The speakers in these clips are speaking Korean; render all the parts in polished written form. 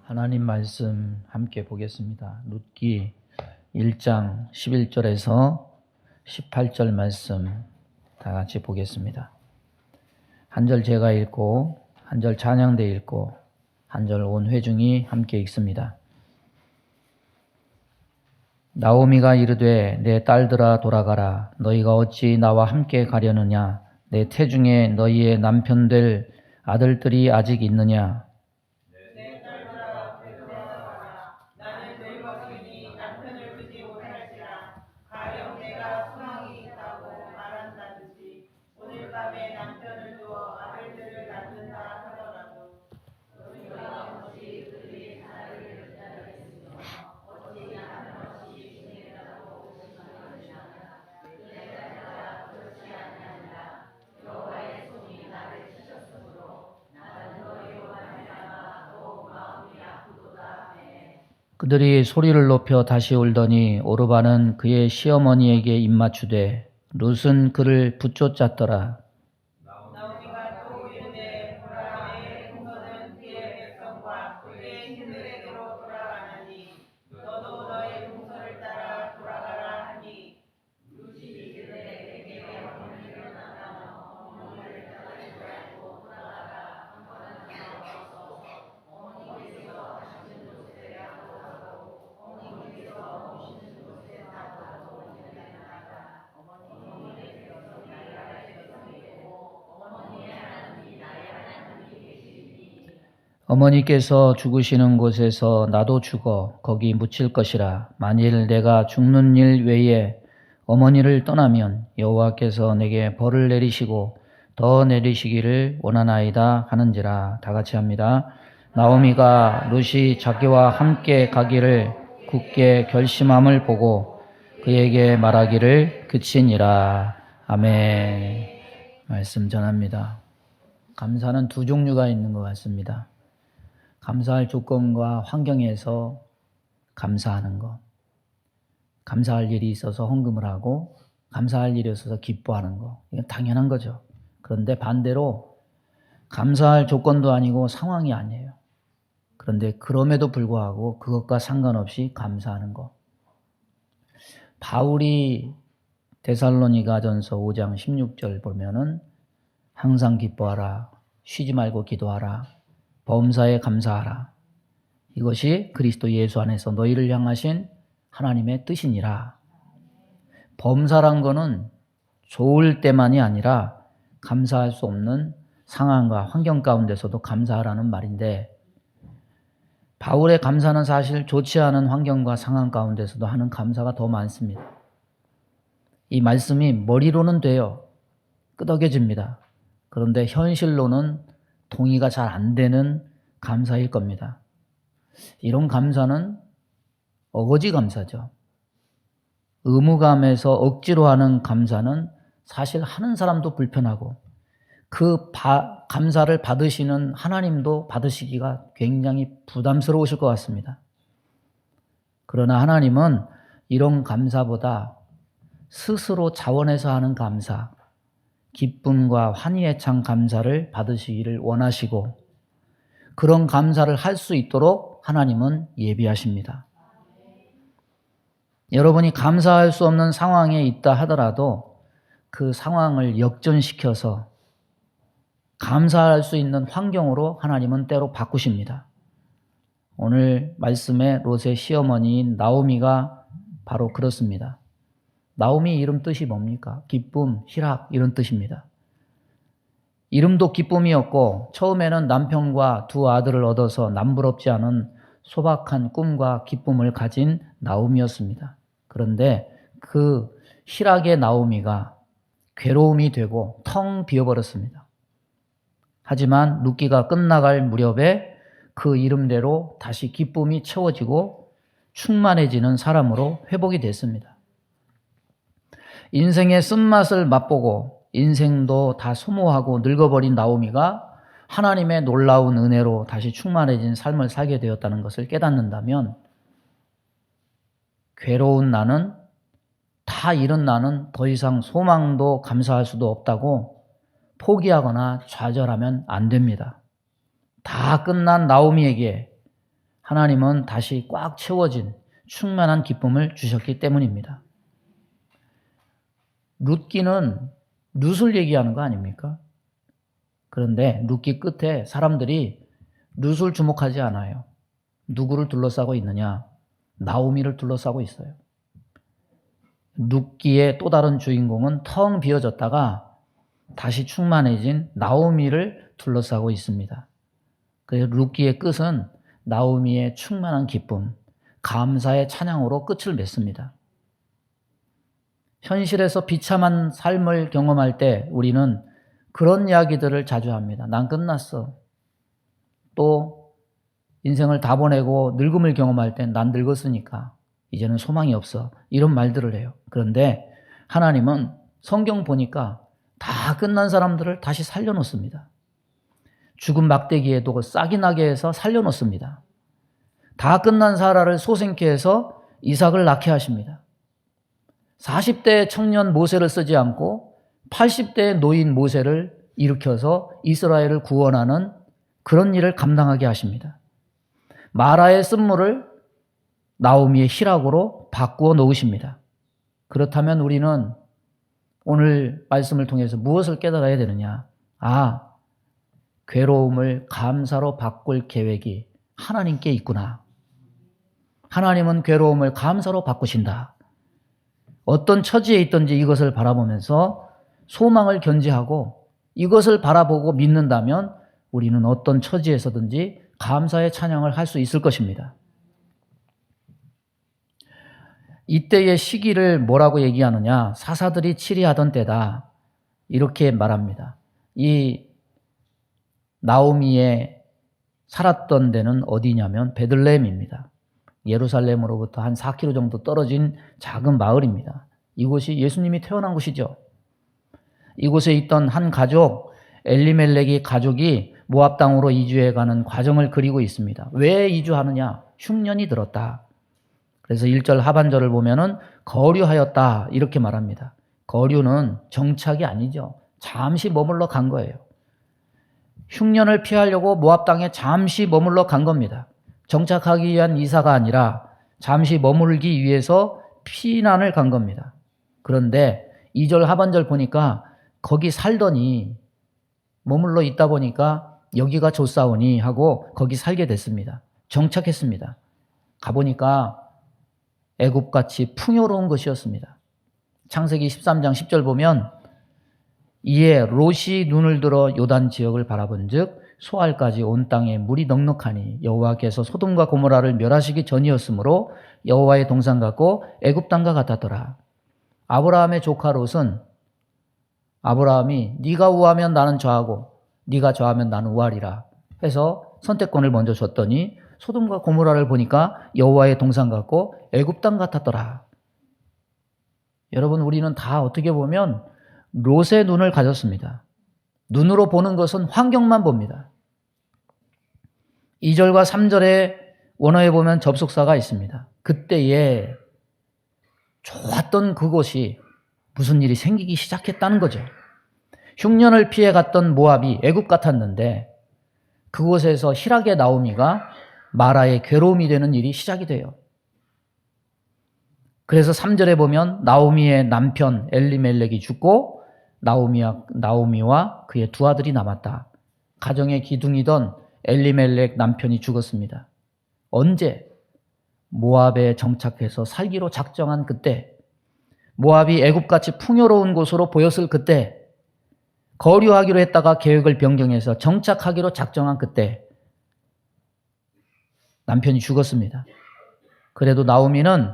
하나님 말씀 함께 보겠습니다. 룻기 1장 11절에서 18절 말씀 다 같이 보겠습니다. 한 절 제가 읽고 한 절 찬양대 읽고 한 절 온 회중이 함께 읽습니다. 나오미가 이르되 내 딸들아 돌아가라. 너희가 어찌 나와 함께 가려느냐. 내 태중에 너희의 남편 될 아들들이 아직 있느냐. 그들이 소리를 높여 다시 울더니 오르바는 그의 시어머니에게 입맞추되 룻은 그를 붙쫓았더라. 나오미가 또 이르되 보라 내 동서는 그의 백성과 그의 신들에게로 돌아가나니 너도 너의 동서를 따라 돌아가라 하니 룻이 이르되 내게 어머니를 일어나며 어머니를 따르지 말고 돌아가라 한 번은 나와서 어머니께서 하시는 곳에 하고 어머니께서 오시는 곳에 하고 있느니라. 어머니께서 나의 백성이고 어머니의 하나님이 나의 하나님이 계시니 어머니께서 죽으시는 곳에서 나도 죽어 거기 묻힐 것이라. 만일 내가 죽는 일 외에 어머니를 떠나면 여호와께서 내게 벌을 내리시고 더 내리시기를 원하나이다 하는지라. 다 같이 합니다. 나오미가 룻이 자기와 함께 가기를 굳게 결심함을 보고 그에게 말하기를 그치니라. 아멘. 말씀 전합니다. 감사는 두 종류가 있는 것 같습니다. 감사할 조건과 환경에서 감사하는 것. 감사할 일이 있어서 헌금을 하고 감사할 일이 있어서 기뻐하는 것. 이건 당연한 거죠. 그런데 반대로 감사할 조건도 아니고 상황이 아니에요. 그런데 그럼에도 불구하고 그것과 상관없이 감사하는 것. 바울이 데살로니가전서 5장 16절 보면은 항상 기뻐하라, 쉬지 말고 기도하라, 범사에 감사하라. 이것이 그리스도 예수 안에서 너희를 향하신 하나님의 뜻이니라. 범사란 거는 좋을 때만이 아니라 감사할 수 없는 상황과 환경 가운데서도 감사하라는 말인데, 바울의 감사는 사실 좋지 않은 환경과 상황 가운데서도 하는 감사가 더 많습니다. 이 말씀이 머리로는 돼요. 끄덕여집니다. 그런데 현실로는 동의가 잘 안 되는 감사일 겁니다. 이런 감사는 어거지 감사죠. 의무감에서 억지로 하는 감사는 사실 하는 사람도 불편하고 그 감사를 받으시는 하나님도 받으시기가 굉장히 부담스러우실 것 같습니다. 그러나 하나님은 이런 감사보다 스스로 자원해서 하는 감사, 기쁨과 환희에 찬 감사를 받으시기를 원하시고 그런 감사를 할 수 있도록 하나님은 예비하십니다. 여러분이 감사할 수 없는 상황에 있다 하더라도 그 상황을 역전시켜서 감사할 수 있는 환경으로 하나님은 때로 바꾸십니다. 오늘 말씀에 롯의 시어머니인 나오미가 바로 그렇습니다. 나오미 이름 뜻이 뭡니까? 기쁨, 희락 이런 뜻입니다. 이름도 기쁨이었고 처음에는 남편과 두 아들을 얻어서 남부럽지 않은 소박한 꿈과 기쁨을 가진 나오미였습니다. 그런데 그 희락의 나오미가 괴로움이 되고 텅 비어버렸습니다. 하지만 룻기가 끝나갈 무렵에 그 이름대로 다시 기쁨이 채워지고 충만해지는 사람으로 회복이 됐습니다. 인생의 쓴맛을 맛보고 인생도 다 소모하고 늙어버린 나오미가 하나님의 놀라운 은혜로 다시 충만해진 삶을 살게 되었다는 것을 깨닫는다면 괴로운 나는, 다 잃은 나는 더 이상 소망도 감사할 수도 없다고 포기하거나 좌절하면 안 됩니다. 다 끝난 나오미에게 하나님은 다시 꽉 채워진 충만한 기쁨을 주셨기 때문입니다. 룻기는 룻을 얘기하는 거 아닙니까? 그런데 룻기 끝에 사람들이 룻을 주목하지 않아요. 누구를 둘러싸고 있느냐? 나오미를 둘러싸고 있어요. 룻기의 또 다른 주인공은 텅 비어졌다가 다시 충만해진 나오미를 둘러싸고 있습니다. 그래서 룻기의 끝은 나오미의 충만한 기쁨, 감사의 찬양으로 끝을 맺습니다. 현실에서 비참한 삶을 경험할 때 우리는 그런 이야기들을 자주 합니다. 난 끝났어. 또 인생을 다 보내고 늙음을 경험할 땐 난 늙었으니까 이제는 소망이 없어. 이런 말들을 해요. 그런데 하나님은 성경 보니까 다 끝난 사람들을 다시 살려놓습니다. 죽은 막대기에도 싹이 나게 해서 살려놓습니다. 다 끝난 사라를 소생케 해서 이삭을 낳게 하십니다. 40대 청년 모세를 쓰지 않고 80대 노인 모세를 일으켜서 이스라엘을 구원하는 그런 일을 감당하게 하십니다. 마라의 쓴물을 나오미의 희락으로 바꾸어 놓으십니다. 그렇다면 우리는 오늘 말씀을 통해서 무엇을 깨달아야 되느냐? 괴로움을 감사로 바꿀 계획이 하나님께 있구나. 하나님은 괴로움을 감사로 바꾸신다. 어떤 처지에 있든지 이것을 바라보면서 소망을 견지하고 이것을 바라보고 믿는다면 우리는 어떤 처지에서든지 감사의 찬양을 할 수 있을 것입니다. 이때의 시기를 뭐라고 얘기하느냐? 사사들이 치리하던 때다. 이렇게 말합니다. 이 나오미의 살았던 데는 어디냐면 베들레헴입니다. 예루살렘으로부터 한 4km 정도 떨어진 작은 마을입니다. 이곳이 예수님이 태어난 곳이죠. 이곳에 있던 한 가족, 엘리멜렉의 가족이 모압 땅으로 이주해 가는 과정을 그리고 있습니다. 왜 이주하느냐? 흉년이 들었다. 그래서 1절 하반절을 보면은 거류하였다 이렇게 말합니다. 거류는 정착이 아니죠. 잠시 머물러 간 거예요. 흉년을 피하려고 모압 땅에 잠시 머물러 간 겁니다. 정착하기 위한 이사가 아니라 잠시 머물기 위해서 피난을 간 겁니다. 그런데 2절 하반절 보니까 거기 살더니 머물러 있다 보니까 여기가 좋사오니 하고 거기 살게 됐습니다. 정착했습니다. 가보니까 애굽같이 풍요로운 것이었습니다. 창세기 13장 10절 보면 이에 롯이 눈을 들어 요단 지역을 바라본즉 소알까지 온 땅에 물이 넉넉하니 여호와께서 소돔과 고모라를 멸하시기 전이었으므로 여호와의 동산 같고 애굽 땅과 같았더라. 아브라함의 조카 롯은 아브라함이 네가 우하면 나는 좌하고 네가 좌하면 나는 우하리라 해서 선택권을 먼저 줬더니 소돔과 고모라를 보니까 여호와의 동산 같고 애굽 땅 같았더라. 여러분, 우리는 다 어떻게 보면 롯의 눈을 가졌습니다. 눈으로 보는 것은 환경만 봅니다. 2절과 3절의 원어에 보면 접속사가 있습니다. 그때에 좋았던 그곳이 무슨 일이 생기기 시작했다는 거죠. 흉년을 피해 갔던 모압이 애굽 같았는데 그곳에서 희락의 나오미가 마라의 괴로움이 되는 일이 시작이 돼요. 그래서 3절에 보면 나오미의 남편 엘리멜렉이 죽고 나오미와 그의 두 아들이 남았다. 가정의 기둥이던 엘리멜렉 남편이 죽었습니다. 언제? 모압에 정착해서 살기로 작정한 그때, 모압이 애굽같이 풍요로운 곳으로 보였을 그때, 거류하기로 했다가 계획을 변경해서 정착하기로 작정한 그때 남편이 죽었습니다. 그래도 나오미는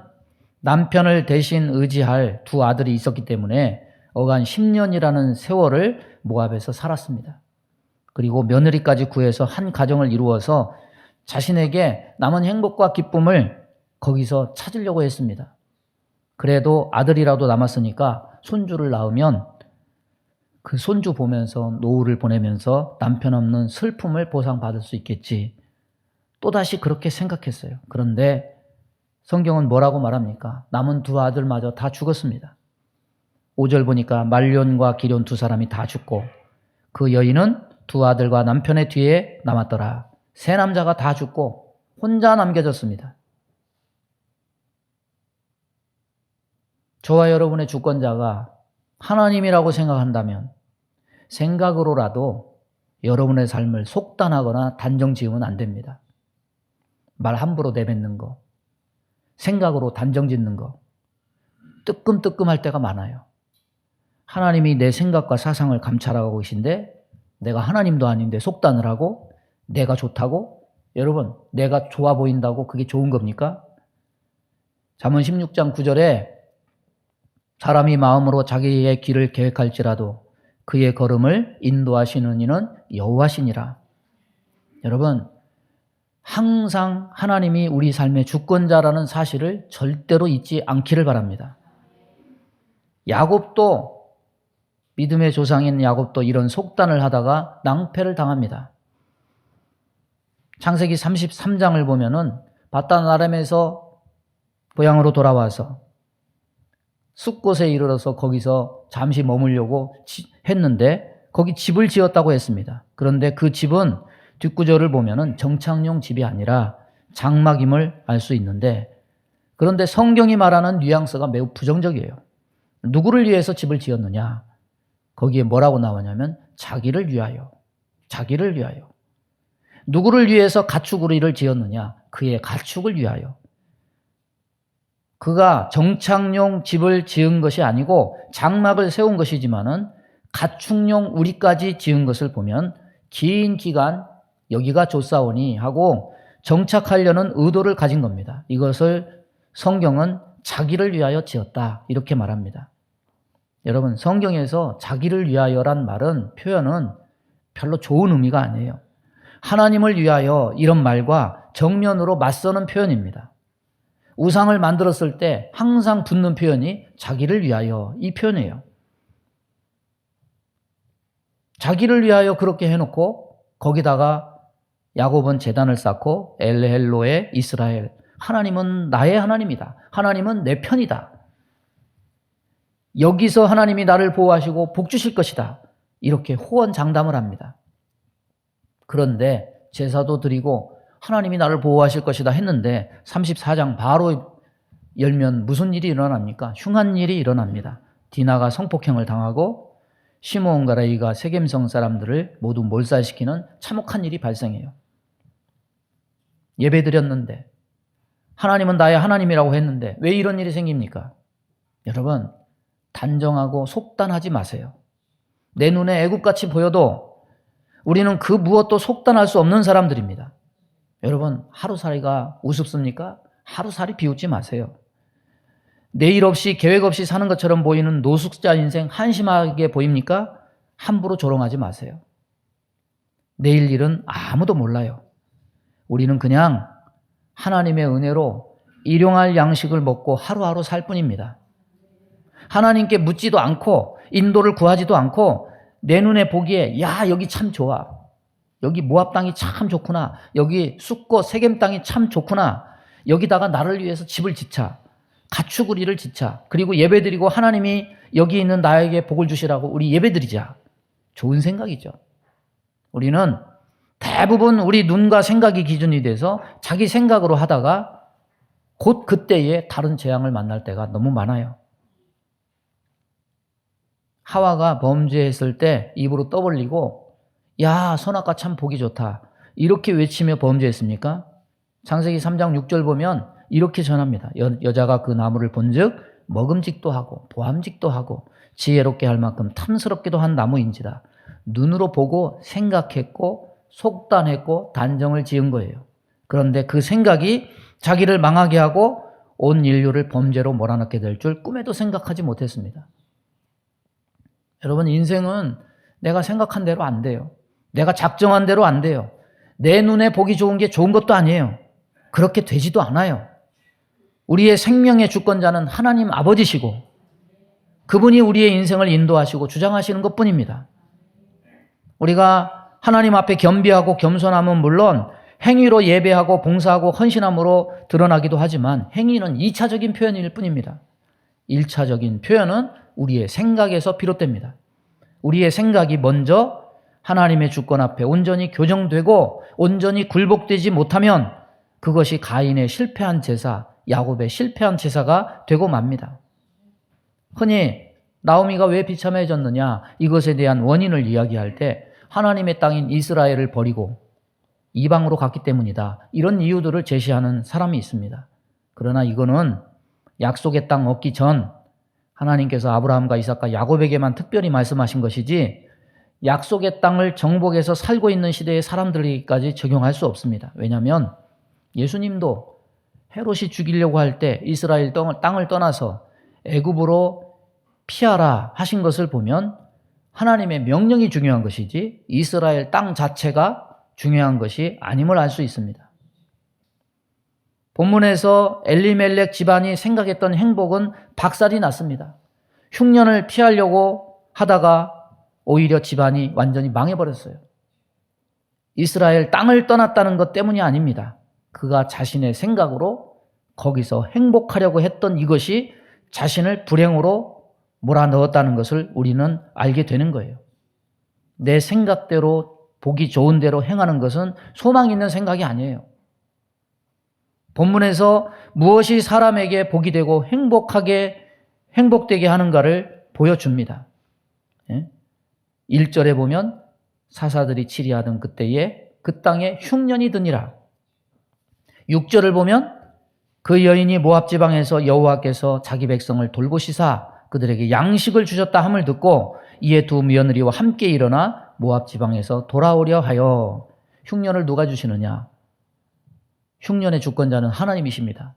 남편을 대신 의지할 두 아들이 있었기 때문에 어간 10년이라는 세월을 모압에서 살았습니다. 그리고 며느리까지 구해서 한 가정을 이루어서 자신에게 남은 행복과 기쁨을 거기서 찾으려고 했습니다. 그래도 아들이라도 남았으니까 손주를 낳으면 그 손주 보면서 노후를 보내면서 남편 없는 슬픔을 보상받을 수 있겠지. 또다시 그렇게 생각했어요. 그런데 성경은 뭐라고 말합니까? 남은 두 아들마저 다 죽었습니다. 5절 보니까 말론과 기럨 두 사람이 다 죽고 그 여인은 두 아들과 남편의 뒤에 남았더라. 세 남자가 다 죽고 혼자 남겨졌습니다. 저와 여러분의 주권자가 하나님이라고 생각한다면 생각으로라도 여러분의 삶을 속단하거나 단정 지으면 안 됩니다. 말 함부로 내뱉는 거, 생각으로 단정 짓는 거, 뜨끔뜨끔할 때가 많아요. 하나님이 내 생각과 사상을 감찰하고 계신데 내가 하나님도 아닌데 속단을 하고 내가 좋다고? 여러분, 내가 좋아 보인다고 그게 좋은 겁니까? 잠언 16장 9절에 사람이 마음으로 자기의 길을 계획할지라도 그의 걸음을 인도하시는 이는 여호와시니라. 여러분, 항상 하나님이 우리 삶의 주권자라는 사실을 절대로 잊지 않기를 바랍니다. 야곱도, 믿음의 조상인 야곱도 이런 속단을 하다가 낭패를 당합니다. 창세기 33장을 보면은 바단 아람에서 고향으로 돌아와서 숫곳에 이르러서 거기서 잠시 머물려고 했는데 거기 집을 지었다고 했습니다. 그런데 그 집은 뒷구절을 보면은 정착용 집이 아니라 장막임을 알 수 있는데, 그런데 성경이 말하는 뉘앙스가 매우 부정적이에요. 누구를 위해서 집을 지었느냐? 거기에 뭐라고 나오냐면 자기를 위하여. 자기를 위하여. 누구를 위해서 가축우리를 지었느냐? 그의 가축을 위하여. 그가 정착용 집을 지은 것이 아니고 장막을 세운 것이지만은 가축용 우리까지 지은 것을 보면 긴 기간 여기가 좋사오니 하고 정착하려는 의도를 가진 겁니다. 이것을 성경은 자기를 위하여 지었다 이렇게 말합니다. 여러분, 성경에서 자기를 위하여란 말은, 표현은 별로 좋은 의미가 아니에요. 하나님을 위하여 이런 말과 정면으로 맞서는 표현입니다. 우상을 만들었을 때 항상 붙는 표현이 자기를 위하여 이 표현이에요. 자기를 위하여 그렇게 해놓고 거기다가 야곱은 제단을 쌓고 엘헬로의 이스라엘, 하나님은 나의 하나님이다. 하나님은 내 편이다. 여기서 하나님이 나를 보호하시고 복 주실 것이다. 이렇게 호언장담을 합니다. 그런데 제사도 드리고 하나님이 나를 보호하실 것이다 했는데 34장 바로 열면 무슨 일이 일어납니까? 흉한 일이 일어납니다. 디나가 성폭행을 당하고 시므온과 레위가 세겜성 사람들을 모두 몰살시키는 참혹한 일이 발생해요. 예배드렸는데 하나님은 나의 하나님이라고 했는데 왜 이런 일이 생깁니까? 여러분, 단정하고 속단하지 마세요. 내 눈에 애국같이 보여도 우리는 그 무엇도 속단할 수 없는 사람들입니다. 여러분, 하루살이가 우습습니까? 하루살이 비웃지 마세요. 내일 없이 계획 없이 사는 것처럼 보이는 노숙자 인생 한심하게 보입니까? 함부로 조롱하지 마세요. 내일 일은 아무도 몰라요. 우리는 그냥 하나님의 은혜로 일용할 양식을 먹고 하루하루 살 뿐입니다. 하나님께 묻지도 않고 인도를 구하지도 않고 내 눈에 보기에 야 여기 참 좋아, 여기 모압 땅이 참 좋구나, 여기 숫곳 세겜 땅이 참 좋구나, 여기다가 나를 위해서 집을 짓자, 가축우리를 짓자, 그리고 예배드리고 하나님이 여기 있는 나에게 복을 주시라고 우리 예배드리자. 좋은 생각이죠. 우리는 대부분 우리 눈과 생각이 기준이 돼서 자기 생각으로 하다가 곧 그때에 다른 재앙을 만날 때가 너무 많아요. 하와가 범죄했을 때 입으로 떠벌리고 야 선악과 참 보기 좋다 이렇게 외치며 범죄했습니까? 창세기 3장 6절 보면 이렇게 전합니다. 여자가 그 나무를 본즉 먹음직도 하고 보암직도 하고 지혜롭게 할 만큼 탐스럽기도 한 나무인지라. 눈으로 보고 생각했고 속단했고 단정을 지은 거예요. 그런데 그 생각이 자기를 망하게 하고 온 인류를 범죄로 몰아넣게 될 줄 꿈에도 생각하지 못했습니다. 여러분, 인생은 내가 생각한 대로 안 돼요. 내가 작정한 대로 안 돼요. 내 눈에 보기 좋은 게 좋은 것도 아니에요. 그렇게 되지도 않아요. 우리의 생명의 주권자는 하나님 아버지시고 그분이 우리의 인생을 인도하시고 주장하시는 것뿐입니다. 우리가 하나님 앞에 겸비하고 겸손함은 물론 행위로 예배하고 봉사하고 헌신함으로 드러나기도 하지만 행위는 2차적인 표현일 뿐입니다. 1차적인 표현은 우리의 생각에서 비롯됩니다. 우리의 생각이 먼저 하나님의 주권 앞에 온전히 교정되고 온전히 굴복되지 못하면 그것이 가인의 실패한 제사, 야곱의 실패한 제사가 되고 맙니다. 흔히 나오미가 왜 비참해졌느냐, 이것에 대한 원인을 이야기할 때 하나님의 땅인 이스라엘을 버리고 이방으로 갔기 때문이다, 이런 이유들을 제시하는 사람이 있습니다. 그러나 이거는 약속의 땅 얻기 전 하나님께서 아브라함과 이삭과 야곱에게만 특별히 말씀하신 것이지 약속의 땅을 정복해서 살고 있는 시대의 사람들에게까지 적용할 수 없습니다. 왜냐하면 예수님도 헤롯이 죽이려고 할 때 이스라엘 땅을 떠나서 애굽으로 피하라 하신 것을 보면 하나님의 명령이 중요한 것이지 이스라엘 땅 자체가 중요한 것이 아님을 알 수 있습니다. 본문에서 엘리멜렉 집안이 생각했던 행복은 박살이 났습니다. 흉년을 피하려고 하다가 오히려 집안이 완전히 망해버렸어요. 이스라엘 땅을 떠났다는 것 때문이 아닙니다. 그가 자신의 생각으로 거기서 행복하려고 했던 이것이 자신을 불행으로 몰아넣었다는 것을 우리는 알게 되는 거예요. 내 생각대로 보기 좋은 대로 행하는 것은 소망 있는 생각이 아니에요. 본문에서 무엇이 사람에게 복이 되고 행복되게 하는가를 보여줍니다. 1절에 보면 사사들이 치리하던 그때에 그 땅에 흉년이 드니라. 6절을 보면 그 여인이 모압 지방에서 여호와께서 자기 백성을 돌보시사 그들에게 양식을 주셨다 함을 듣고 이에 두 며느리와 함께 일어나 모압 지방에서 돌아오려 하여. 흉년을 누가 주시느냐? 흉년의 주권자는 하나님이십니다.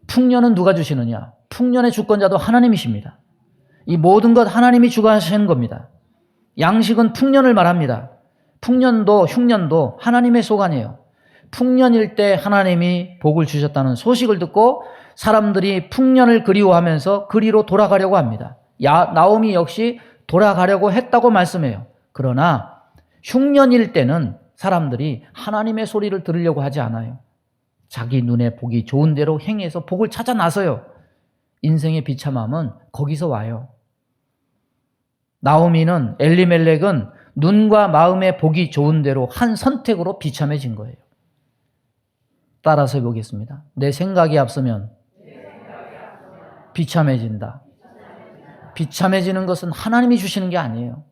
풍년은 누가 주시느냐? 풍년의 주권자도 하나님이십니다. 이 모든 것 하나님이 주관하시는 겁니다. 양식은 풍년을 말합니다. 풍년도 흉년도 하나님의 소관이에요. 풍년일 때 하나님이 복을 주셨다는 소식을 듣고 사람들이 풍년을 그리워하면서 그리로 돌아가려고 합니다. 나오미 역시 돌아가려고 했다고 말씀해요. 그러나 흉년일 때는 사람들이 하나님의 소리를 들으려고 하지 않아요. 자기 눈에 보기 좋은 대로 행해서 복을 찾아 나서요. 인생의 비참함은 거기서 와요. 나오미는, 엘리멜렉은 눈과 마음에 보기 좋은 대로 한 선택으로 비참해진 거예요. 따라서 보겠습니다. 내 생각이 앞서면 비참해진다. 비참해지는 것은 하나님이 주시는 게 아니에요.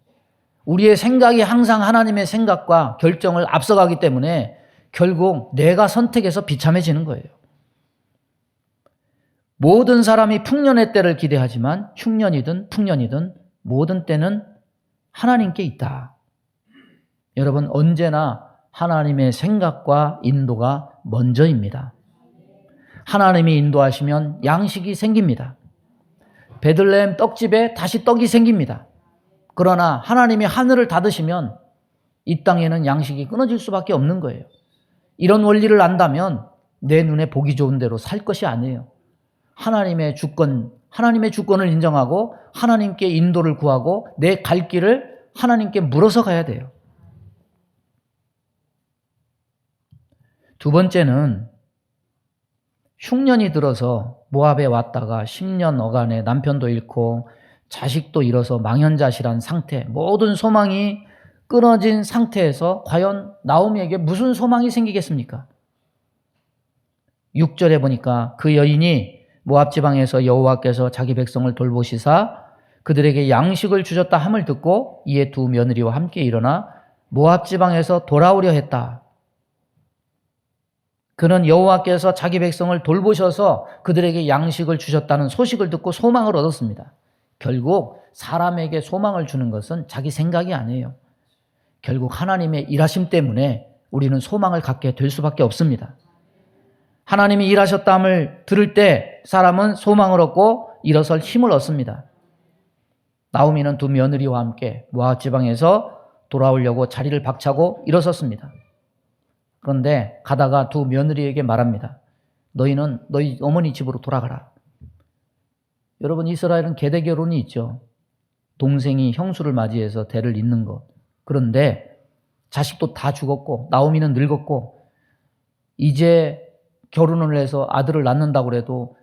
우리의 생각이 항상 하나님의 생각과 결정을 앞서가기 때문에 결국 내가 선택해서 비참해지는 거예요. 모든 사람이 풍년의 때를 기대하지만 흉년이든 풍년이든 모든 때는 하나님께 있다. 여러분, 언제나 하나님의 생각과 인도가 먼저입니다. 하나님이 인도하시면 양식이 생깁니다. 베들레헴 떡집에 다시 떡이 생깁니다. 그러나 하나님이 하늘을 닫으시면 이 땅에는 양식이 끊어질 수밖에 없는 거예요. 이런 원리를 안다면 내 눈에 보기 좋은 대로 살 것이 아니에요. 하나님의 주권을 인정하고 하나님께 인도를 구하고 내 갈 길을 하나님께 물어서 가야 돼요. 두 번째는 흉년이 들어서 모압에 왔다가 10년 어간에 남편도 잃고 자식도 잃어서 망연자실한 상태, 모든 소망이 끊어진 상태에서 과연 나오미에게 무슨 소망이 생기겠습니까? 6절에 보니까 그 여인이 모압 지방에서 여호와께서 자기 백성을 돌보시사 그들에게 양식을 주셨다 함을 듣고 이에 두 며느리와 함께 일어나 모압 지방에서 돌아오려 했다. 그는 여호와께서 자기 백성을 돌보셔서 그들에게 양식을 주셨다는 소식을 듣고 소망을 얻었습니다. 결국 사람에게 소망을 주는 것은 자기 생각이 아니에요. 결국 하나님의 일하심 때문에 우리는 소망을 갖게 될 수밖에 없습니다. 하나님이 일하셨다함을 들을 때 사람은 소망을 얻고 일어설 힘을 얻습니다. 나오미는 두 며느리와 함께 모압 지방에서 돌아오려고 자리를 박차고 일어섰습니다. 그런데 가다가 두 며느리에게 말합니다. 너희는 너희 어머니 집으로 돌아가라. 여러분, 이스라엘은 계대 결혼이 있죠. 동생이 형수를 맞이해서 대를 잇는 것. 그런데 자식도 다 죽었고 나오미는 늙었고 이제 결혼을 해서 아들을 낳는다고 해도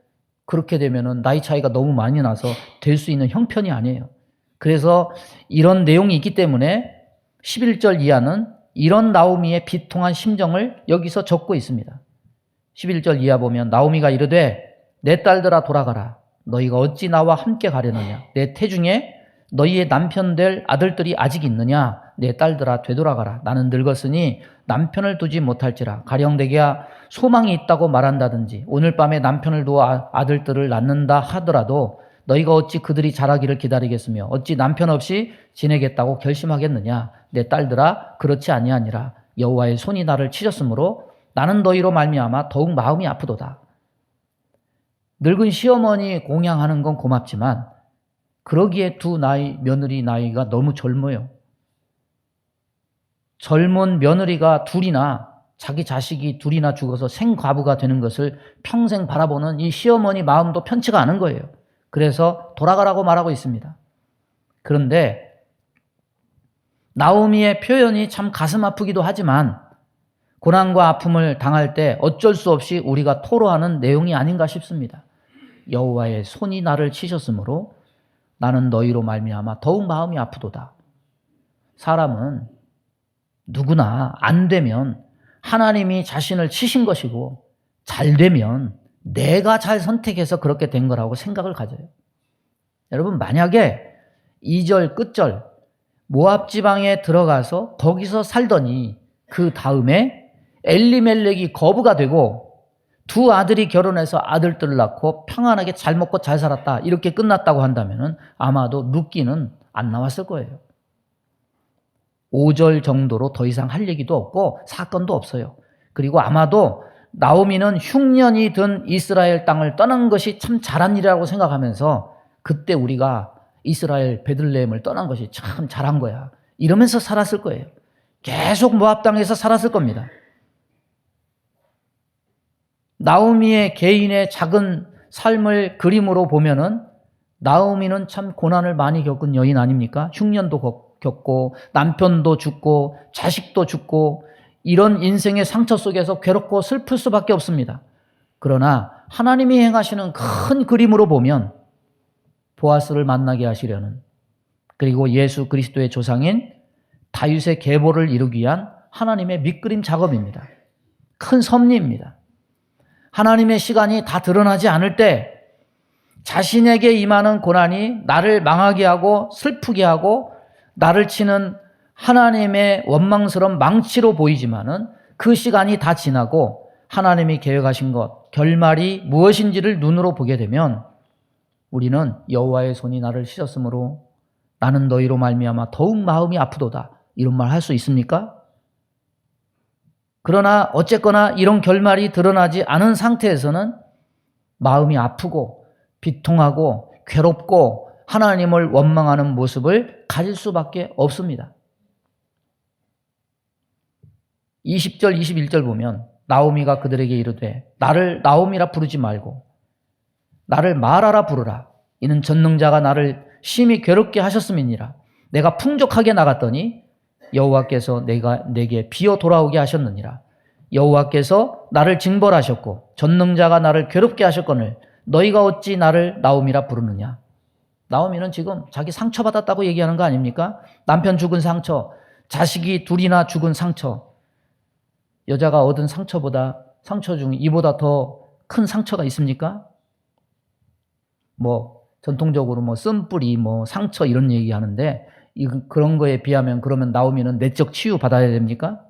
그렇게 되면은 나이 차이가 너무 많이 나서 될 수 있는 형편이 아니에요. 그래서 이런 내용이 있기 때문에 11절 이하는 이런 나오미의 비통한 심정을 여기서 적고 있습니다. 11절 이하 보면 나오미가 이르되 내 딸들아 돌아가라. 너희가 어찌 나와 함께 가려느냐. 내 태중에 너희의 남편 될 아들들이 아직 있느냐. 내 딸들아 되돌아가라. 나는 늙었으니 남편을 두지 못할지라. 가령 내게야 소망이 있다고 말한다든지 오늘 밤에 남편을 두어 아들들을 낳는다 하더라도 너희가 어찌 그들이 자라기를 기다리겠으며 어찌 남편 없이 지내겠다고 결심하겠느냐. 내 딸들아 그렇지 아니하니라. 여호와의 손이 나를 치셨으므로 나는 너희로 말미암아 더욱 마음이 아프도다. 늙은 시어머니 공양하는 건 고맙지만 그러기에 며느리 나이가 너무 젊어요. 젊은 며느리가 둘이나 자기 자식이 둘이나 죽어서 생과부가 되는 것을 평생 바라보는 이 시어머니 마음도 편치가 않은 거예요. 그래서 돌아가라고 말하고 있습니다. 그런데 나오미의 표현이 참 가슴 아프기도 하지만 고난과 아픔을 당할 때 어쩔 수 없이 우리가 토로하는 내용이 아닌가 싶습니다. 여호와의 손이 나를 치셨으므로 나는 너희로 말미암아 더욱 마음이 아프도다. 사람은 누구나 안 되면 하나님이 자신을 치신 것이고 잘 되면 내가 잘 선택해서 그렇게 된 거라고 생각을 가져요. 여러분 만약에 2절 끝절 모압 지방에 들어가서 거기서 살더니 그 다음에 엘리멜렉이 거부가 되고 두 아들이 결혼해서 아들들을 낳고 평안하게 잘 먹고 잘 살았다 이렇게 끝났다고 한다면 아마도 룻기는 안 나왔을 거예요. 5절 정도로 더 이상 할 얘기도 없고 사건도 없어요. 그리고 아마도 나오미는 흉년이 든 이스라엘 땅을 떠난 것이 참 잘한 일이라고 생각하면서 그때 우리가 이스라엘 베들레헴을 떠난 것이 참 잘한 거야 이러면서 살았을 거예요. 계속 모압 땅에서 살았을 겁니다. 나오미의 개인의 작은 삶을 그림으로 보면은 나오미는 참 고난을 많이 겪은 여인 아닙니까? 흉년도 겪고 남편도 죽고 자식도 죽고 이런 인생의 상처 속에서 괴롭고 슬플 수밖에 없습니다. 그러나 하나님이 행하시는 큰 그림으로 보면 보아스를 만나게 하시려는 그리고 예수 그리스도의 조상인 다윗의 계보를 이루기 위한 하나님의 밑그림 작업입니다. 큰 섭리입니다. 하나님의 시간이 다 드러나지 않을 때 자신에게 임하는 고난이 나를 망하게 하고 슬프게 하고 나를 치는 하나님의 원망스러운 망치로 보이지만은 그 시간이 다 지나고 하나님이 계획하신 것, 결말이 무엇인지를 눈으로 보게 되면 우리는 여호와의 손이 나를 치셨으므로 나는 너희로 말미암아 더욱 마음이 아프도다. 이런 말 할 수 있습니까? 그러나 어쨌거나 이런 결말이 드러나지 않은 상태에서는 마음이 아프고 비통하고 괴롭고 하나님을 원망하는 모습을 가질 수밖에 없습니다. 20절 21절 보면 나오미가 그들에게 이르되 나를 나오미라 부르지 말고 나를 마라라 부르라. 이는 전능자가 나를 심히 괴롭게 하셨음이니라. 내가 풍족하게 나갔더니 여호와께서 내게 비어 돌아오게 하셨느니라. 여호와께서 나를 징벌하셨고 전능자가 나를 괴롭게 하셨거늘 너희가 어찌 나를 나오미라 부르느냐. 나오미는 지금 자기 상처받았다고 얘기하는 거 아닙니까? 남편 죽은 상처, 자식이 둘이나 죽은 상처. 여자가 얻은 상처보다 상처 중 이보다 더 큰 상처가 있습니까? 전통적으로 쓴뿌리, 상처 이런 얘기 하는데 그런 거에 비하면 그러면 나오미는 내적 치유 받아야 됩니까?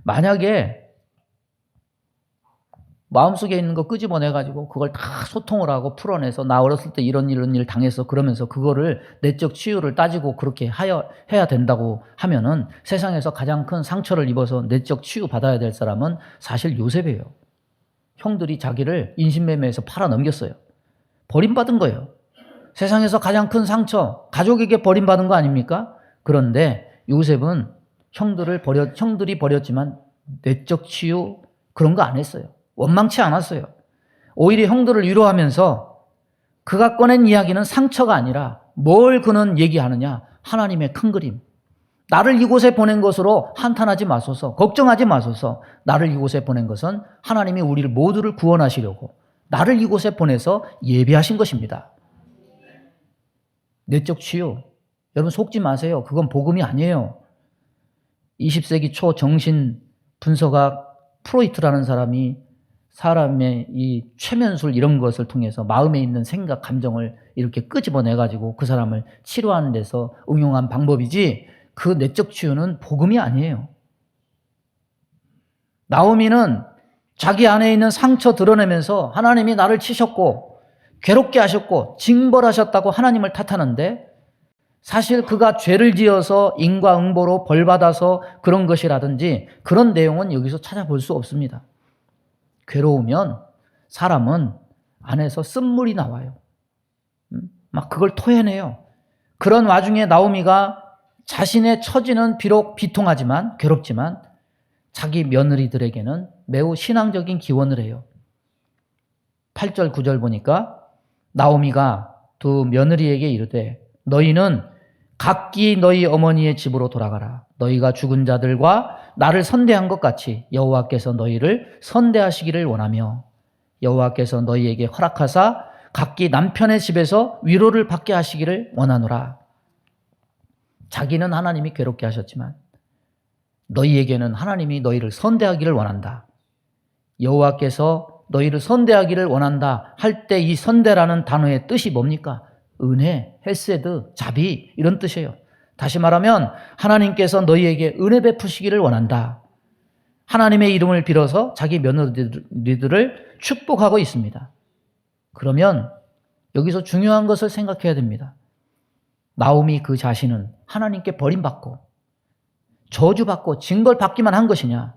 만약에 마음속에 있는 거 끄집어내가지고 그걸 다 소통을 하고 풀어내서 나 어렸을 때 이런 일 당했어 그러면서 그거를 내적 치유를 따지고 그렇게 해야 된다고 하면은 세상에서 가장 큰 상처를 입어서 내적 치유 받아야 될 사람은 사실 요셉이에요. 형들이 자기를 인신매매해서 팔아 넘겼어요. 버림받은 거예요. 세상에서 가장 큰 상처, 가족에게 버림받은 거 아닙니까? 그런데 요셉은 형들이 버렸지만 내적 치유 그런 거 안 했어요. 원망치 않았어요. 오히려 형들을 위로하면서 그가 꺼낸 이야기는 상처가 아니라 뭘 그는 얘기하느냐? 하나님의 큰 그림. 나를 이곳에 보낸 것으로 한탄하지 마소서, 걱정하지 마소서. 나를 이곳에 보낸 것은 하나님이 우리를 모두를 구원하시려고 나를 이곳에 보내서 예비하신 것입니다. 내적 치유. 여러분 속지 마세요. 그건 복음이 아니에요. 20세기 초 정신 분석학 프로이트라는 사람이 사람의 이 최면술 이런 것을 통해서 마음에 있는 생각, 감정을 이렇게 끄집어내가지고 그 사람을 치료하는 데서 응용한 방법이지 그 내적 치유는 복음이 아니에요. 나오미는 자기 안에 있는 상처 드러내면서 하나님이 나를 치셨고 괴롭게 하셨고 징벌하셨다고 하나님을 탓하는데 사실 그가 죄를 지어서 인과응보로 벌받아서 그런 것이라든지 그런 내용은 여기서 찾아볼 수 없습니다. 괴로우면 사람은 안에서 쓴물이 나와요. 막 그걸 토해내요. 그런 와중에 나오미가 자신의 처지는 비록 비통하지만 괴롭지만 자기 며느리들에게는 매우 신앙적인 기원을 해요. 8절 9절 보니까 나오미가 두 며느리에게 이르되 너희는 각기 너희 어머니의 집으로 돌아가라. 너희가 죽은 자들과 나를 선대한 것 같이 여호와께서 너희를 선대하시기를 원하며 여호와께서 너희에게 허락하사 각기 남편의 집에서 위로를 받게 하시기를 원하노라. 자기는 하나님이 괴롭게 하셨지만 너희에게는 하나님이 너희를 선대하기를 원한다. 여호와께서 너희를 선대하기를 원한다 할 때 이 선대라는 단어의 뜻이 뭡니까? 은혜, 헤세드, 자비 이런 뜻이에요. 다시 말하면 하나님께서 너희에게 은혜 베푸시기를 원한다. 하나님의 이름을 빌어서 자기 며느리들을 축복하고 있습니다. 그러면 여기서 중요한 것을 생각해야 됩니다. 나오미 그 자신은 하나님께 버림받고 저주받고 징벌받기만 한 것이냐?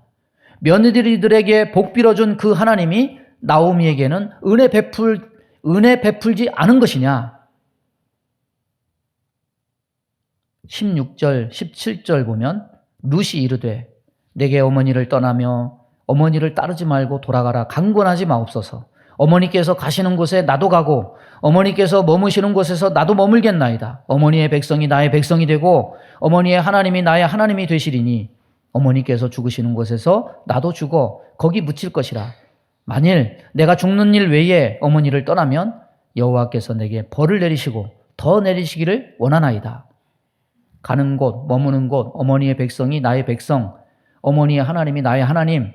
며느리들에게 복 빌어준 그 하나님이 나오미에게는 은혜 베풀지 않은 것이냐? 16절, 17절 보면 룻이 이르되 내게 어머니를 떠나며 어머니를 따르지 말고 돌아가라. 강권하지 마옵소서. 어머니께서 가시는 곳에 나도 가고 어머니께서 머무시는 곳에서 나도 머물겠나이다. 어머니의 백성이 나의 백성이 되고 어머니의 하나님이 나의 하나님이 되시리니 어머니께서 죽으시는 곳에서 나도 죽어 거기 묻힐 것이라. 만일 내가 죽는 일 외에 어머니를 떠나면 여호와께서 내게 벌을 내리시고 더 내리시기를 원하나이다. 가는 곳, 머무는 곳, 어머니의 백성이 나의 백성, 어머니의 하나님이 나의 하나님,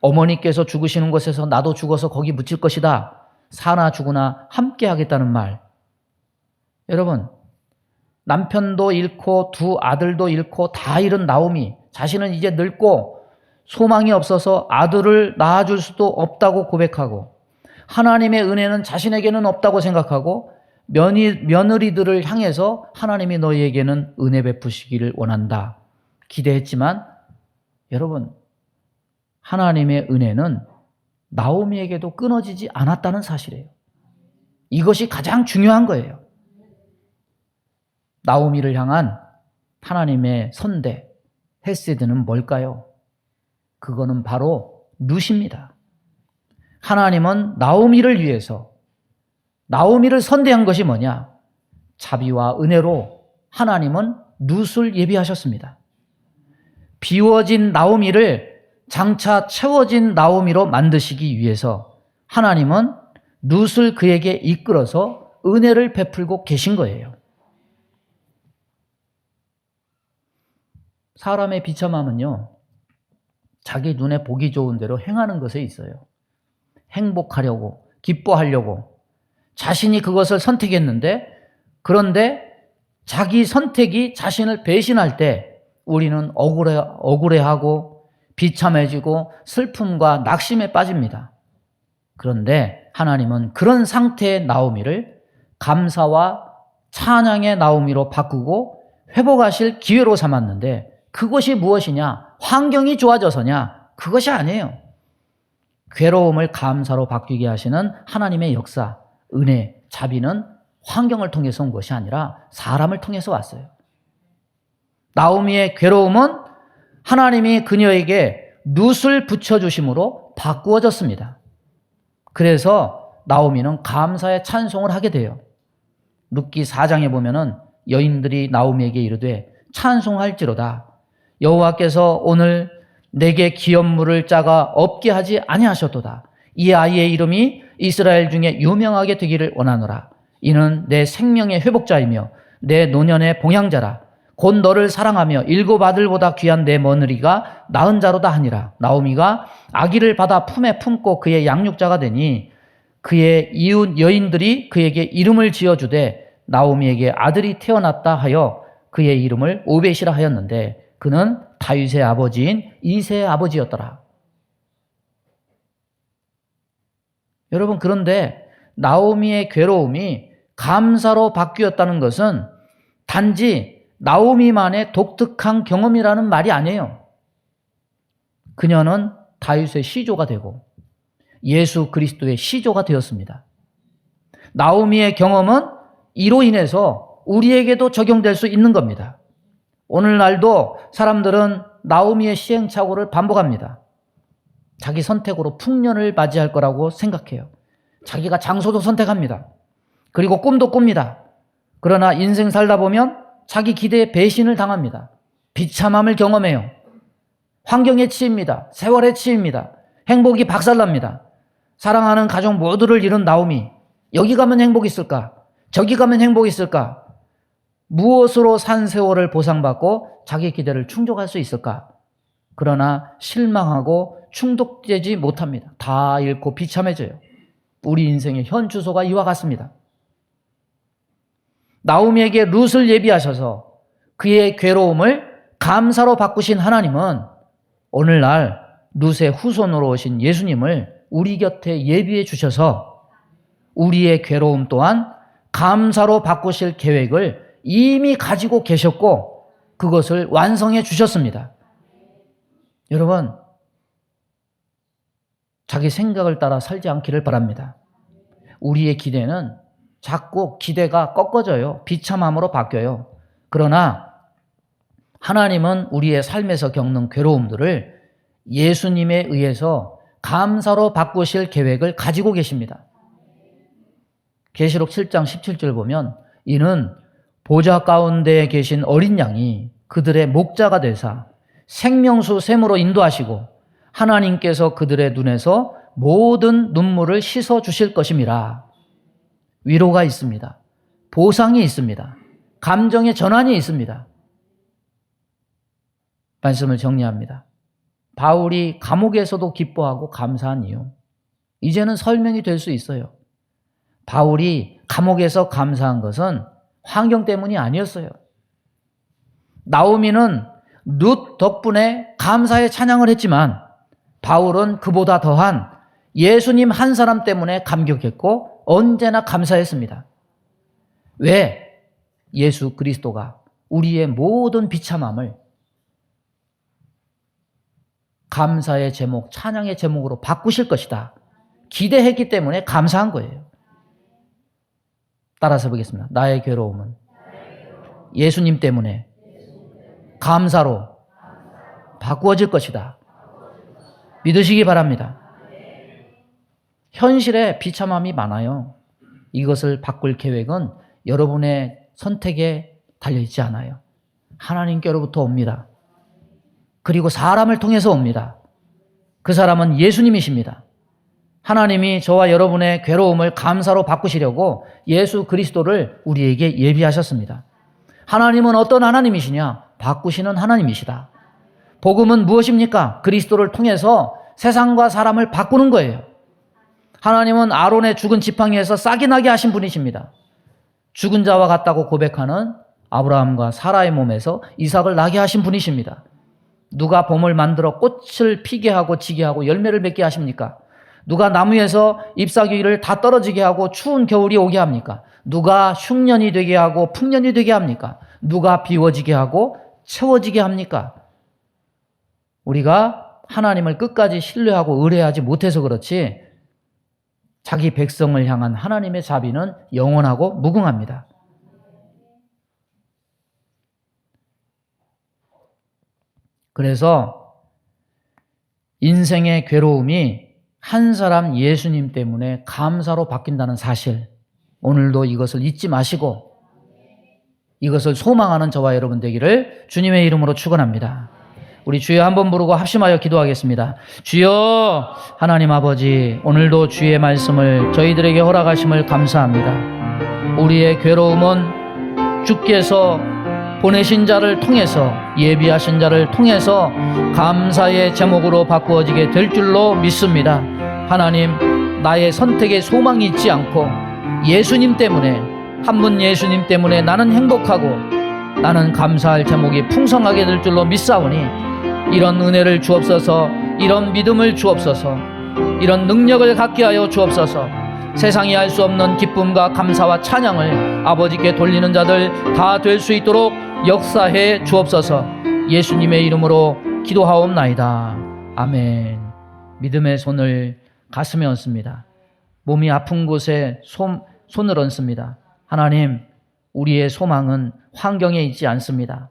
어머니께서 죽으시는 곳에서 나도 죽어서 거기 묻힐 것이다. 사나 죽으나 함께 하겠다는 말. 여러분, 남편도 잃고 두 아들도 잃고 다 잃은 나오미, 자신은 이제 늙고 소망이 없어서 아들을 낳아줄 수도 없다고 고백하고 하나님의 은혜는 자신에게는 없다고 생각하고 며느리들을 향해서 하나님이 너희에게는 은혜 베푸시기를 원한다. 기대했지만 여러분, 하나님의 은혜는 나오미에게도 끊어지지 않았다는 사실이에요. 이것이 가장 중요한 거예요. 나오미를 향한 하나님의 선대, 헤세드는 뭘까요? 그거는 바로 룻입니다. 하나님은 나오미를 위해서 나오미를 선대한 것이 뭐냐? 자비와 은혜로 하나님은 룻을 예비하셨습니다. 비워진 나오미를 장차 채워진 나오미로 만드시기 위해서 하나님은 룻을 그에게 이끌어서 은혜를 베풀고 계신 거예요. 사람의 비참함은요, 자기 눈에 보기 좋은 대로 행하는 것에 있어요. 행복하려고, 기뻐하려고, 자신이 그것을 선택했는데, 그런데 자기 선택이 자신을 배신할 때 우리는 억울해하고 비참해지고 슬픔과 낙심에 빠집니다. 그런데 하나님은 그런 상태의 나오미를 감사와 찬양의 나오미로 바꾸고 회복하실 기회로 삼았는데 그것이 무엇이냐? 환경이 좋아져서냐? 그것이 아니에요. 괴로움을 감사로 바뀌게 하시는 하나님의 역사, 은혜, 자비는 환경을 통해서 온 것이 아니라 사람을 통해서 왔어요. 나오미의 괴로움은 하나님이 그녀에게 룻을 붙여주심으로 바꾸어졌습니다. 그래서 나오미는 감사의 찬송을 하게 돼요. 룻기 4장에 보면은 여인들이 나오미에게 이르되 찬송할지로다. 여호와께서 오늘 내게 기업물을 짜가 없게 하지 아니하셨도다. 이 아이의 이름이 이스라엘 중에 유명하게 되기를 원하노라. 이는 내 생명의 회복자이며 내 노년의 봉양자라. 곧 너를 사랑하며 7 아들보다 귀한 내 며느리가 낳은 자로다 하니라. 나오미가 아기를 받아 품에 품고 그의 양육자가 되니 그의 이웃 여인들이 그에게 이름을 지어주되 나오미에게 아들이 태어났다 하여 그의 이름을 오벳이라 하였는데 그는 다윗의 아버지인 이새의 아버지였더라. 여러분, 그런데 나오미의 괴로움이 감사로 바뀌었다는 것은 단지 나오미만의 독특한 경험이라는 말이 아니에요. 그녀는 다윗의 시조가 되고 예수 그리스도의 시조가 되었습니다. 나오미의 경험은 이로 인해서 우리에게도 적용될 수 있는 겁니다. 오늘날도 사람들은 나오미의 시행착오를 반복합니다. 자기 선택으로 풍년을 맞이할 거라고 생각해요. 자기가 장소도 선택합니다. 그리고 꿈도 꿉니다. 그러나 인생 살다 보면 자기 기대에 배신을 당합니다. 비참함을 경험해요. 환경에 치입니다. 세월에 치입니다. 행복이 박살납니다. 사랑하는 가족 모두를 잃은 나오미, 여기 가면 행복이 있을까? 저기 가면 행복이 있을까? 무엇으로 산 세월을 보상받고 자기 기대를 충족할 수 있을까? 그러나 실망하고 충족되지 못합니다. 다 잃고 비참해져요. 우리 인생의 현 주소가 이와 같습니다. 나오미에게 룻을 예비하셔서 그의 괴로움을 감사로 바꾸신 하나님은 오늘날 룻의 후손으로 오신 예수님을 우리 곁에 예비해 주셔서 우리의 괴로움 또한 감사로 바꾸실 계획을 이미 가지고 계셨고 그것을 완성해 주셨습니다. 여러분, 자기 생각을 따라 살지 않기를 바랍니다. 우리의 기대는 자꾸 기대가 꺾어져요. 비참함으로 바뀌어요. 그러나 하나님은 우리의 삶에서 겪는 괴로움들을 예수님에 의해서 감사로 바꾸실 계획을 가지고 계십니다. 계시록 7장 17절 보면 이는 보좌 가운데에 계신 어린 양이 그들의 목자가 되사 생명수 샘으로 인도하시고 하나님께서 그들의 눈에서 모든 눈물을 씻어 주실 것임이라. 위로가 있습니다. 보상이 있습니다. 감정의 전환이 있습니다. 말씀을 정리합니다. 바울이 감옥에서도 기뻐하고 감사한 이유, 이제는 설명이 될 수 있어요. 바울이 감옥에서 감사한 것은 환경 때문이 아니었어요. 나오미는 룻 덕분에 감사의 찬양을 했지만 바울은 그보다 더한 예수님 한 사람 때문에 감격했고 언제나 감사했습니다. 왜? 예수 그리스도가 우리의 모든 비참함을 감사의 제목, 찬양의 제목으로 바꾸실 것이다 기대했기 때문에 감사한 거예요. 따라서 보겠습니다. 나의 괴로움은 예수님 때문에 감사로 바꾸어질 것이다. 믿으시기 바랍니다. 현실에 비참함이 많아요. 이것을 바꿀 계획은 여러분의 선택에 달려있지 않아요. 하나님께로부터 옵니다. 그리고 사람을 통해서 옵니다. 그 사람은 예수님이십니다. 하나님이 저와 여러분의 괴로움을 감사로 바꾸시려고 예수 그리스도를 우리에게 예비하셨습니다. 하나님은 어떤 하나님이시냐? 바꾸시는 하나님이시다. 복음은 무엇입니까? 그리스도를 통해서 세상과 사람을 바꾸는 거예요. 하나님은 아론의 죽은 지팡이에서 싹이 나게 하신 분이십니다. 죽은 자와 같다고 고백하는 아브라함과 사라의 몸에서 이삭을 나게 하신 분이십니다. 누가 봄을 만들어 꽃을 피게 하고 지게 하고 열매를 맺게 하십니까? 누가 나무에서 잎사귀를 다 떨어지게 하고 추운 겨울이 오게 합니까? 누가 흉년이 되게 하고 풍년이 되게 합니까? 누가 비워지게 하고 채워지게 합니까? 우리가 하나님을 끝까지 신뢰하고 의뢰하지 못해서 그렇지 자기 백성을 향한 하나님의 자비는 영원하고 무궁합니다. 그래서 인생의 괴로움이 한 사람 예수님 때문에 감사로 바뀐다는 사실, 오늘도 이것을 잊지 마시고 이것을 소망하는 저와 여러분 되기를 주님의 이름으로 축원합니다. 우리 주여 한번 부르고 합심하여 기도하겠습니다. 주여, 하나님 아버지, 오늘도 주의 말씀을 저희들에게 허락하심을 감사합니다. 우리의 괴로움은 주께서 보내신 자를 통해서, 예비하신 자를 통해서 감사의 제목으로 바꾸어지게 될 줄로 믿습니다. 하나님, 나의 선택에 소망이 있지 않고 예수님 때문에, 한 분 예수님 때문에 나는 행복하고 나는 감사할 제목이 풍성하게 될 줄로 믿사오니 이런 은혜를 주옵소서, 이런 믿음을 주옵소서, 이런 능력을 갖게 하여 주옵소서. 세상이 알 수 없는 기쁨과 감사와 찬양을 아버지께 돌리는 자들 다 될 수 있도록 역사해 주옵소서. 예수님의 이름으로 기도하옵나이다. 아멘. 믿음의 손을 가슴에 얹습니다. 몸이 아픈 곳에 손을 얹습니다. 하나님, 우리의 소망은 환경에 있지 않습니다.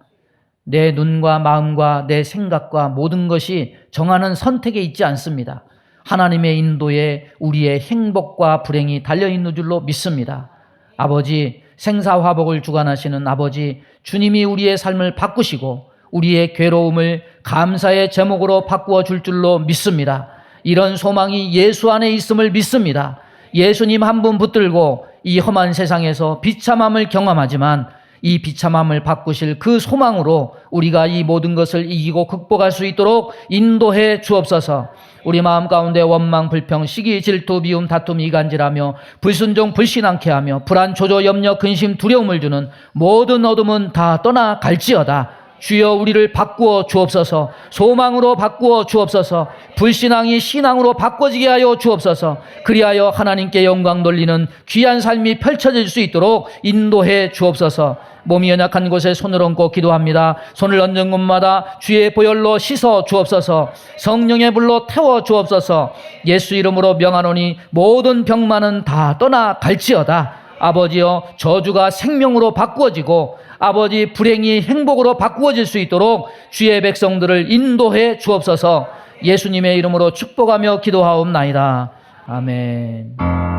내 눈과 마음과 내 생각과 모든 것이 정하는 선택에 있지 않습니다. 하나님의 인도에 우리의 행복과 불행이 달려있는 줄로 믿습니다. 아버지, 생사화복을 주관하시는 아버지, 주님이 우리의 삶을 바꾸시고 우리의 괴로움을 감사의 제목으로 바꾸어 줄 줄로 믿습니다. 이런 소망이 예수 안에 있음을 믿습니다. 예수님 한 분 붙들고 이 험한 세상에서 비참함을 경험하지만 이 비참함을 바꾸실 그 소망으로 우리가 이 모든 것을 이기고 극복할 수 있도록 인도해 주옵소서. 우리 마음 가운데 원망, 불평, 시기, 질투, 미움, 다툼, 이간질하며 불순종, 불신앙케 하며 불안, 조조, 염려, 근심, 두려움을 주는 모든 어둠은 다 떠나갈지어다. 주여, 우리를 바꾸어 주옵소서. 소망으로 바꾸어 주옵소서. 불신앙이 신앙으로 바꿔지게 하여 주옵소서. 그리하여 하나님께 영광 돌리는 귀한 삶이 펼쳐질 수 있도록 인도해 주옵소서. 몸이 연약한 곳에 손을 얹고 기도합니다. 손을 얹는 곳마다 주의 보혈로 씻어 주옵소서. 성령의 불로 태워 주옵소서. 예수 이름으로 명하노니 모든 병만은 다 떠나갈지어다. 아버지여, 저주가 생명으로 바꾸어지고 아버지, 불행이 행복으로 바꾸어질 수 있도록 주의 백성들을 인도해 주옵소서. 예수님의 이름으로 축복하며 기도하옵나이다. 아멘.